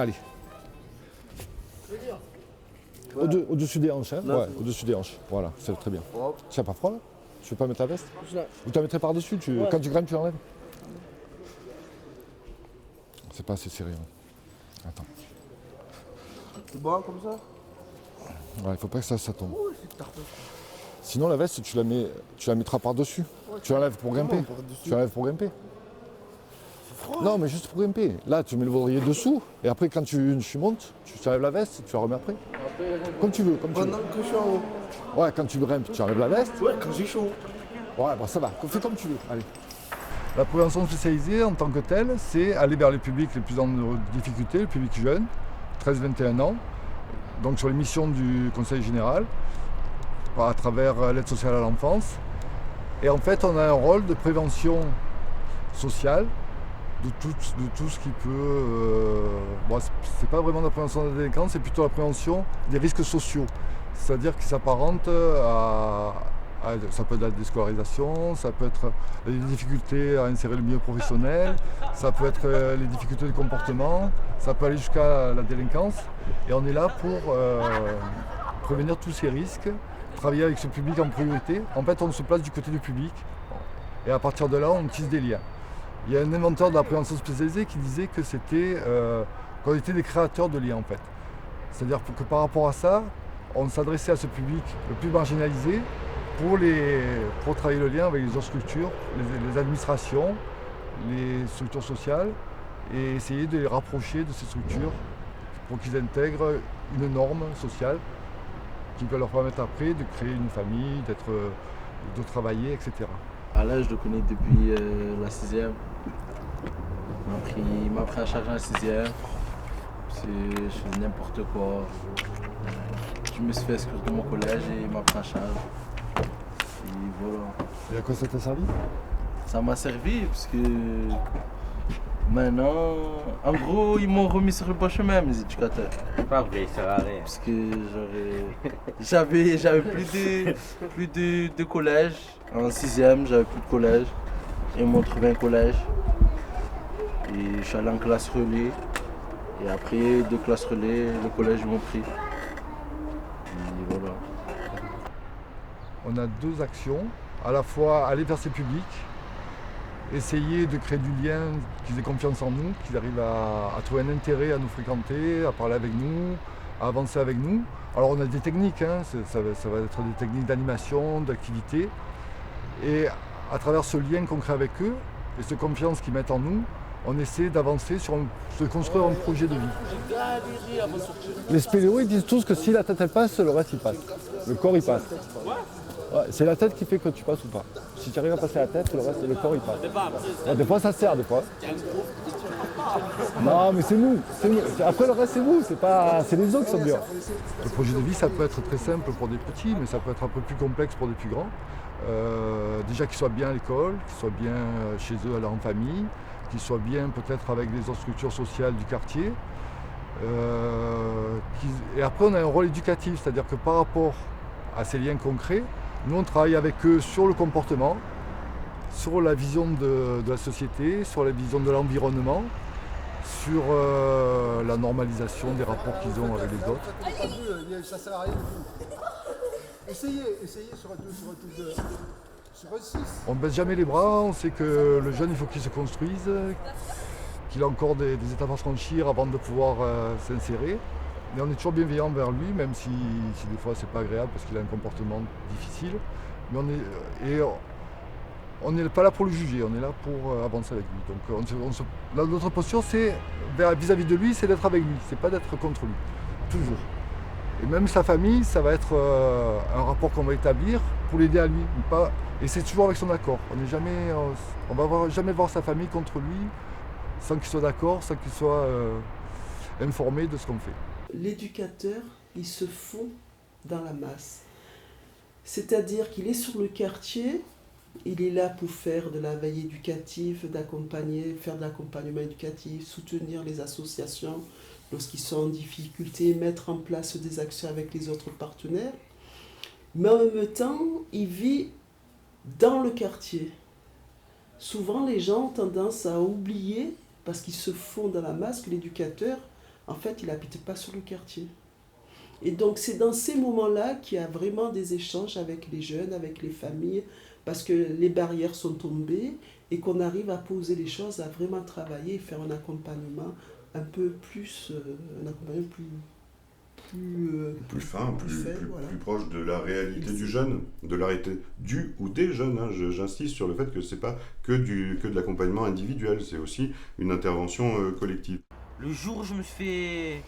Allez. Au-dessus des hanches, hein. Ouais, au-dessus des hanches. Voilà, c'est très bien. Tu n'as pas froid là? Tu veux pas mettre la veste? Ou tu la mettrais par-dessus, quand tu grimpes, tu l'enlèves? C'est pas assez serré. Hein. Attends. C'est bon comme ça? Ouais, il faut pas que ça tombe. Sinon la veste, tu la mettras par-dessus. Tu l'enlèves pour grimper. Tu l'enlèves pour grimper. Non, mais juste pour grimper. Là, tu mets le baudrier dessous, et après, quand tu montes, tu enlèves la veste, tu la remets après. Comme tu veux, comme tu veux. Pendant que je suis en haut. Ouais, quand tu grimpes, tu enlèves la veste. Ouais, quand j'ai chaud. Ouais, bah ça va, fais comme tu veux. Allez. La prévention spécialisée, en tant que telle, c'est aller vers les publics les plus en difficulté, le public jeune, 13-21 ans, donc sur les missions du Conseil général, à travers l'aide sociale à l'enfance. Et en fait, on a un rôle de prévention sociale de tout ce qui peut... bon, c'est pas vraiment la prévention de la délinquance, c'est plutôt la prévention des risques sociaux. C'est-à-dire qui s'apparente ça peut être la déscolarisation, ça peut être les difficultés à insérer le milieu professionnel, ça peut être les difficultés de comportement, ça peut aller jusqu'à la délinquance. Et on est là pour prévenir tous ces risques, travailler avec ce public en priorité. En fait, on se place du côté du public et à partir de là, on tisse des liens. Il y a un inventeur de la prévention spécialisée qui disait que qu'on était des créateurs de liens en fait. C'est-à-dire que par rapport à ça, on s'adressait à ce public le plus marginalisé pour travailler le lien avec les autres structures, les administrations, les structures sociales, et essayer de les rapprocher de ces structures pour qu'ils intègrent une norme sociale qui peut leur permettre après de créer une famille, de travailler, etc. Alain, je le connais depuis la 6e. Il m'a pris en charge en 6e. Je faisais n'importe quoi. Je me suis fait exclure de mon collège et il m'a pris en charge. Et voilà. Et à quoi ça t'a servi? Ça m'a servi parce que maintenant, en gros, ils m'ont remis sur le bon chemin, mes éducateurs. C'est pas vrai, ça sert à rien. Parce que j'avais plus de collège. En 6e, j'avais plus de collège. Ils m'ont trouvé un collège. Et je suis allé en classe relais. Et après, de classe relais, le collège m'ont pris. Et voilà. On a deux actions, à la fois aller vers ces publics, essayer de créer du lien, qu'ils aient confiance en nous, qu'ils arrivent à trouver un intérêt à nous fréquenter, à parler avec nous, à avancer avec nous. Alors on a des techniques, hein, ça va être des techniques d'animation, d'activité. Et à travers ce lien qu'on crée avec eux, et cette confiance qu'ils mettent en nous, on essaie d'avancer de construire un projet de vie. Les spéléos, ils disent tous que si la tête elle passe, le reste il passe. Le corps il passe. Ouais, c'est la tête qui fait que tu passes ou pas. Si tu arrives à passer la tête, le corps il passe. Ouais, des fois ça sert, des fois. Non mais c'est nous. Après le reste c'est nous, c'est les autres qui sont durs. Le projet de vie ça peut être très simple pour des petits, mais ça peut être un peu plus complexe pour des plus grands. Déjà qu'ils soient bien à l'école, qu'ils soient bien chez eux en famille, qu'ils soient bien peut-être avec les autres structures sociales du quartier. Et après on a un rôle éducatif, c'est-à-dire que par rapport à ces liens concrets, nous on travaille avec eux sur le comportement, sur la vision de la société, sur la vision de l'environnement, sur la normalisation des rapports qu'ils ont avec les autres. Ça sert à rien du tout. Essayez sur un truc sur un 6. On ne baisse jamais les bras, on sait que le jeune il faut qu'il se construise, qu'il a encore des étapes à franchir avant de pouvoir s'insérer. Mais on est toujours bienveillant vers lui, même si des fois c'est pas agréable parce qu'il a un comportement difficile. Mais on n'est pas là pour le juger, on est là pour avancer avec lui. Donc notre posture c'est vis-à-vis de lui, c'est d'être avec lui, c'est pas d'être contre lui. Toujours. Et même sa famille, ça va être un rapport qu'on va établir pour l'aider à lui. Et c'est toujours avec son accord. On va jamais voir sa famille contre lui sans qu'il soit d'accord, sans qu'il soit informé de ce qu'on fait. L'éducateur, il se fond dans la masse. C'est-à-dire qu'il est sur le quartier, il est là pour faire de la veille éducative, faire de l'accompagnement éducatif, soutenir les associations lorsqu'ils sont en difficulté, mettre en place des actions avec les autres partenaires. Mais en même temps, il vit dans le quartier. Souvent, les gens ont tendance à oublier, parce qu'ils se font dans la masse, que l'éducateur, en fait, il n'habite pas sur le quartier. Et donc, c'est dans ces moments-là qu'il y a vraiment des échanges avec les jeunes, avec les familles, parce que les barrières sont tombées et qu'on arrive à poser les choses, à vraiment travailler et faire un accompagnement un peu plus, un accompagnement plus fin, voilà. plus proche de la réalité du jeune, de la réalité du ou des jeunes. Hein. J'insiste sur le fait que c'est pas que de l'accompagnement individuel, c'est aussi une intervention collective. Le jour où je me suis fait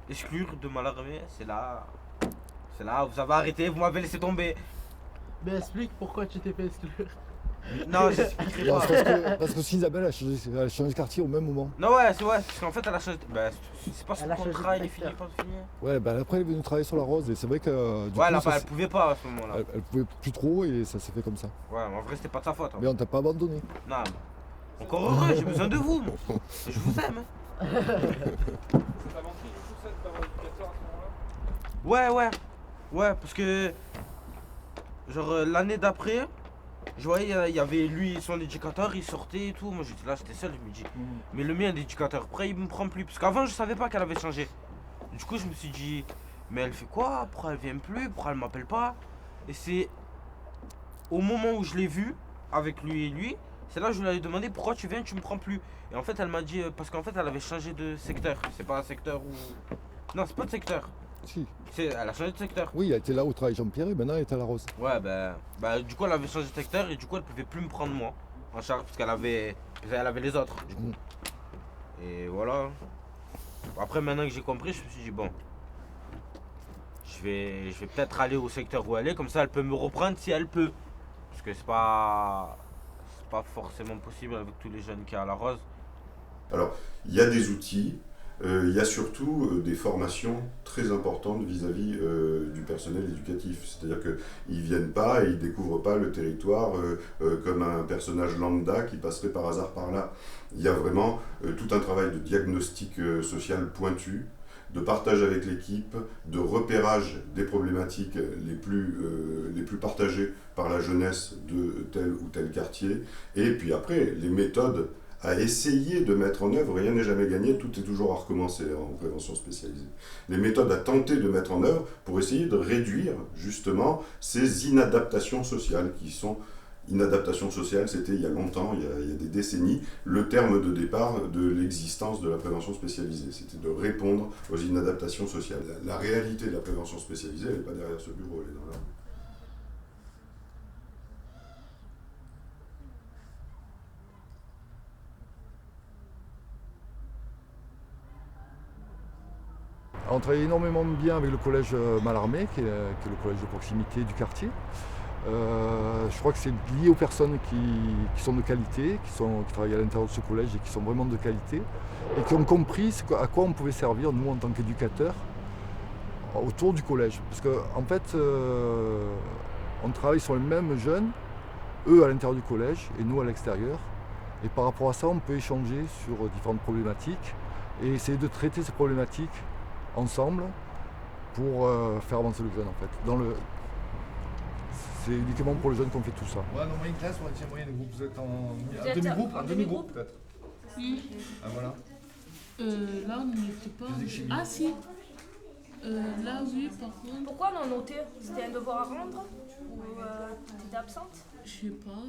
exclure de Mallarmé, c'est là, vous avez arrêté, vous m'avez laissé tomber. Mais explique pourquoi tu t'es fait exclure. Non, j'expliquerai pas. Parce que Isabelle a changé de quartier au même moment. Non, ouais, c'est vrai, parce qu'en fait, elle a changé. Bah, c'est pas son Elle a changé contrat, de il est fini, secteur. pas fini. Ouais, bah après elle est venue travailler sur la Rose et c'est vrai que du Ouais, coup, elle pouvait pas à ce moment-là. elle pouvait plus trop et ça s'est fait comme ça. Ouais, mais en vrai, c'était pas de sa faute. Hein. Mais on t'a pas abandonné. Non, encore heureux, j'ai besoin de vous, moi. Je vous aime. Hein. Ouais, parce que. Genre, l'année d'après, je voyais, il y avait lui, son éducateur, il sortait et tout. Moi, j'étais là, j'étais seul, je me dis. Mais le mien d'éducateur, après, il me prend plus. Parce qu'avant, je savais pas qu'elle avait changé. Du coup, je me suis dit, mais elle fait quoi? Pourquoi elle vient plus? Pourquoi elle m'appelle pas? Et c'est au moment où je l'ai vu, avec lui et lui, c'est là que je lui ai demandé pourquoi tu viens, tu me prends plus. Et en fait, elle m'a dit, parce qu'en fait, elle avait changé de secteur. C'est pas un secteur où. Non, c'est pas de secteur. Si. Elle a changé de secteur. Oui, elle était là où travaille Jean-Pierre et maintenant elle est à la Rose. Ouais, bah, du coup, elle avait changé de secteur et du coup, elle pouvait plus me prendre moi en charge parce qu'elle avait les autres. Du coup. Et voilà. Après, maintenant que j'ai compris, je me suis dit, bon, je vais peut-être aller au secteur où elle est, comme ça, elle peut me reprendre si elle peut. Parce que c'est pas forcément possible avec tous les jeunes qu'il y a à la Rose. Alors, il y a des outils, il y a surtout des formations très importantes vis-à-vis du personnel éducatif. C'est-à-dire qu'ils ne viennent pas et ils ne découvrent pas le territoire comme un personnage lambda qui passerait par hasard par là. Il y a vraiment tout un travail de diagnostic social pointu, de partage avec l'équipe, de repérage des problématiques les plus partagées par la jeunesse de tel ou tel quartier, et puis après, les méthodes à essayer de mettre en œuvre, rien n'est jamais gagné, tout est toujours à recommencer en prévention spécialisée. Les méthodes à tenter de mettre en œuvre pour essayer de réduire justement ces inadaptations sociales qui sont... Inadaptation sociale, c'était il y a longtemps, il y a des décennies, le terme de départ de l'existence de la prévention spécialisée. C'était de répondre aux inadaptations sociales. La réalité de la prévention spécialisée, elle n'est pas derrière ce bureau, elle est dans la rue. On travaille énormément bien avec le collège Mallarmé, qui est le collège de proximité du quartier. Je crois que c'est lié aux personnes qui sont de qualité, qui travaillent à l'intérieur de ce collège et qui sont vraiment de qualité et qui ont compris à quoi on pouvait servir, nous, en tant qu'éducateurs, autour du collège. Parce qu'en fait, on travaille sur les mêmes jeunes, eux à l'intérieur du collège et nous à l'extérieur. Et par rapport à ça, on peut échanger sur différentes problématiques et essayer de traiter ces problématiques ensemble pour faire avancer le jeune, en fait. C'est uniquement pour les jeunes qu'on fait tout ça. Ouais, dans moyenne classe, on tient moyenne groupe. Vous êtes en demi-groupe, demi-groupe peut-être. Oui. Ah voilà. Là, on n'était pas. Ah si. Là, oui, par contre. Pourquoi on a noté? C'était un devoir à rendre? Ou t'étais absente? Je sais pas.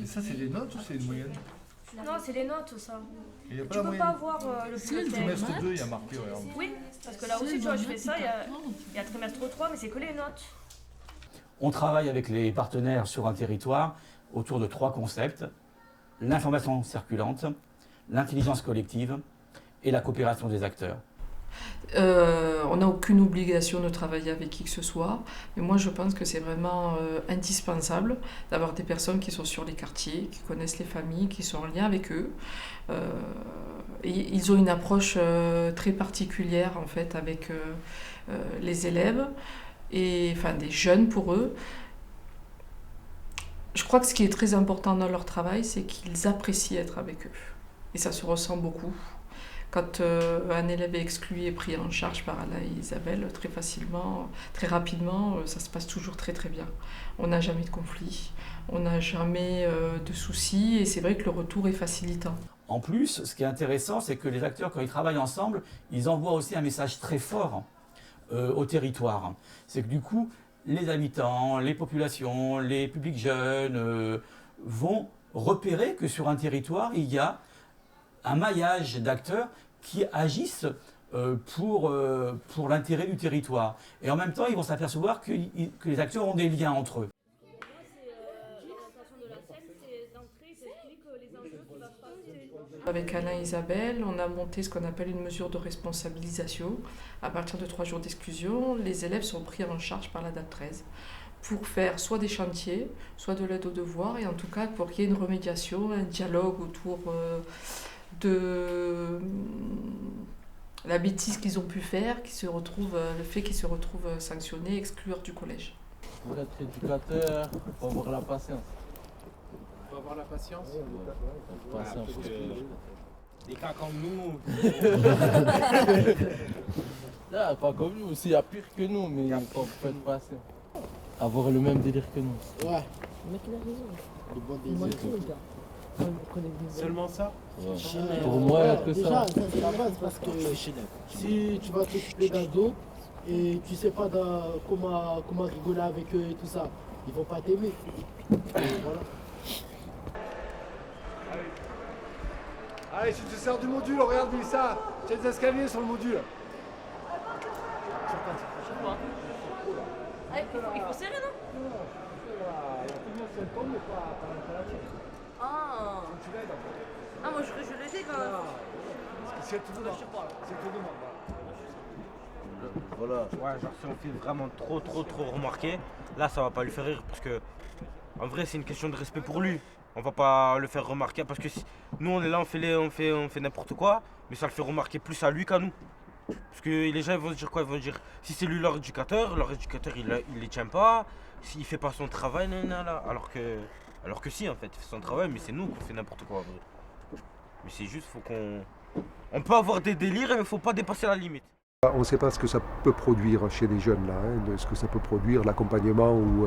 Et ça, c'est des notes ou c'est une moyenne? Non, c'est les notes, ça. Il y a Tu pas la peux moyenne. pas voir le Trimestre bulletin. 2, il y a marqué, regarde. Oui, parce que là aussi, tu vois, je fais ça, il y a trimestre 3, mais c'est que les notes. On travaille avec les partenaires sur un territoire autour de 3 concepts: l'information circulante, l'intelligence collective et la coopération des acteurs. On n'a aucune obligation de travailler avec qui que ce soit, mais moi je pense que c'est vraiment indispensable d'avoir des personnes qui sont sur les quartiers, qui connaissent les familles, qui sont en lien avec eux. Et ils ont une approche très particulière en fait avec les élèves, et enfin des jeunes pour eux. Je crois que ce qui est très important dans leur travail, c'est qu'ils apprécient être avec eux. Et ça se ressent beaucoup. Quand un élève est exclu et pris en charge par Alain et Isabelle, très facilement, très rapidement, ça se passe toujours très très bien. On n'a jamais de conflit, on n'a jamais de soucis, et c'est vrai que le retour est facilitant. En plus, ce qui est intéressant, c'est que les acteurs, quand ils travaillent ensemble, ils envoient aussi un message très fort au territoire. C'est que du coup, les habitants, les populations, les publics jeunes vont repérer que sur un territoire, il y a un maillage d'acteurs qui agissent pour l'intérêt du territoire. Et en même temps, ils vont s'apercevoir que les acteurs ont des liens entre eux. Avec Alain et Isabelle, on a monté ce qu'on appelle une mesure de responsabilisation. À partir de 3 jours d'exclusion, les élèves sont pris en charge par la DAP 13 pour faire soit des chantiers, soit de l'aide aux devoirs, et en tout cas pour qu'il y ait une remédiation, un dialogue autour de la bêtise qu'ils ont pu faire, le fait qu'ils se retrouvent sanctionnés, exclus du collège. Pour être éducateur, il faut avoir la patience. Il faut avoir la patience. Patience. Parce que des cas comme nous. Ah, pas comme nous, aussi, il y a pire que nous, mais il faut être patient. Avoir le même délire que nous. Ouais. Le mec il a raison. Le bon Il manque désir. tout, les gars. Seulement ça? Ouais. Pour moi, il n'y a que déjà, ça. c'est la base parce que si tu vas t'occuper d'ados et tu sais pas comment rigoler avec eux et tout ça, ils vont pas t'aimer. Voilà. Allez, si tu sers du module, regarde ça. Tu as des escaliers sur le module. Il faut serrer, non? Ah. Ah, moi je l'étais quand même. C'est tout dedans. C'est tout dedans. Voilà. Ouais, genre si on fait vraiment trop remarquer, là ça va pas lui faire rire parce que en vrai c'est une question de respect pour lui. On va pas le faire remarquer parce que si, nous on est là, on fait n'importe quoi, mais ça le fait remarquer plus à lui qu'à nous. Parce que les gens ils vont se dire quoi? Ils vont se dire si c'est lui leur éducateur il les tient pas, s'il fait pas son travail, là. Alors que si en fait, il fait son travail, mais c'est nous qu'on fait n'importe quoi en vrai. Mais c'est juste, faut qu'on. On peut avoir des délires, mais faut pas dépasser la limite. On ne sait pas ce que ça peut produire chez les jeunes là, hein, ce que ça peut produire, l'accompagnement ou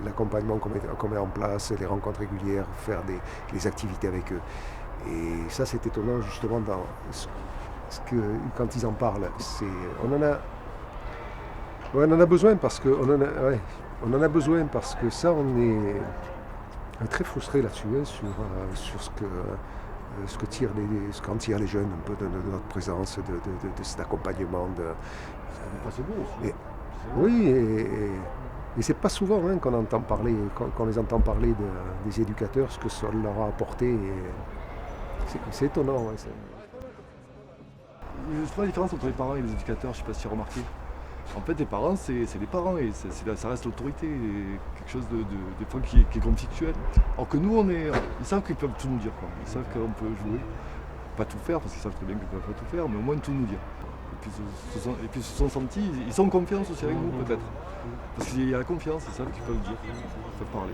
l'accompagnement qu'on met en place, les rencontres régulières, faire des activités avec eux. Et ça c'est étonnant justement dans quand ils en parlent. On en a besoin parce que on en a besoin parce que ça on est très frustré là-dessus, hein, sur ce qu'en tirent les jeunes un peu de notre présence, de cet accompagnement. Oui, et c'est pas souvent hein, qu'on entend parler, qu'on les entend parler des éducateurs, ce que ça leur a apporté. C'est étonnant. Ouais, Je sais pas la différence entre les parents et les éducateurs, je sais pas si tu as remarqué. En fait, les parents, c'est les parents et ça reste l'autorité, quelque chose des fois qui est conflictuel. Alors que nous, ils savent qu'ils peuvent tout nous dire, quoi. Ils savent qu'on peut jouer, pas tout faire, parce qu'ils savent très bien qu'ils ne peuvent pas tout faire, mais au moins tout nous dire. Et puis ils se sont sentis, ils sont en confiance aussi avec nous peut-être. Parce qu'il y a la confiance, ils savent qu'ils peuvent dire, ils peuvent parler.